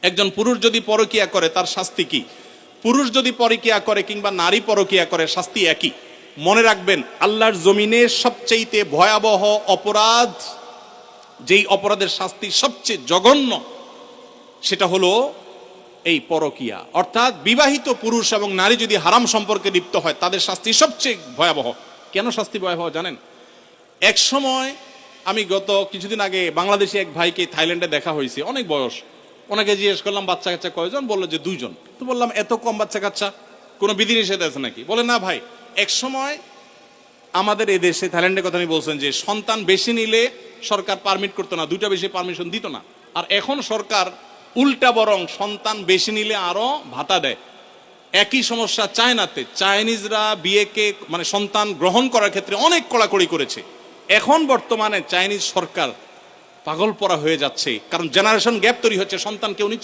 একজন পুরুষ যদি পরকিয়া করে তার শাস্তি কি? পুরুষ যদি পরকিয়া করে কিংবা নারী পরকিয়া করে শাস্তি একই। মনে রাখবেন, আল্লাহর জমিনে সবচেয়ে ভয়াবহ অপরাধ, যেই অপরাধের শাস্তি সবচেয়ে জঘন্য, সেটা হলো এই পরকিয়া। অর্থাৎ বিবাহিত পুরুষ এবং নারী যদি হারাম সম্পর্কে লিপ্ত হয় তাদের শাস্তি সবচেয়ে ভয়াবহ। কেন শাস্তি ভয়াবহ জানেন? এক সময় আমি গত কিছুদিন আগে বাংলাদেশি এক ভাইকে থাইল্যান্ডে দেখা হয়েছে, অনেক বয়স। ওনাকে জিজ্ঞেস করলাম বাচ্চা কাচ্চা কয়জন, বললো যে 2 জন। তো বললাম এত কম বাচ্চা কাচ্চা, কোনো বিধিনিষেধ আছে নাকি? বলে না ভাই, এক সময় আমাদের এই দেশে, থাইল্যান্ডের কথা আমি বলছেন, যে সন্তান বেশি নিলে সরকার পারমিট করতো না, 2টা বেশি পারমিশন দিত না। আর এখন সরকার উল্টা, বরং সন্তান বেশি নিলে আরো ভাতা দেয়। একই সমস্যা চায়নাতে। চাইনিজরা বিয়েকে মানে সন্তান গ্রহণ করার ক্ষেত্রে অনেক কড়াকড়ি করেছে। এখন বর্তমানে চাইনিজ সরকার পাগল পরা হয়ে যাচ্ছে, কারণ জেনারেশন গ্যাপ তৈরি হচ্ছে, সন্তান কেউ নিচ্ছে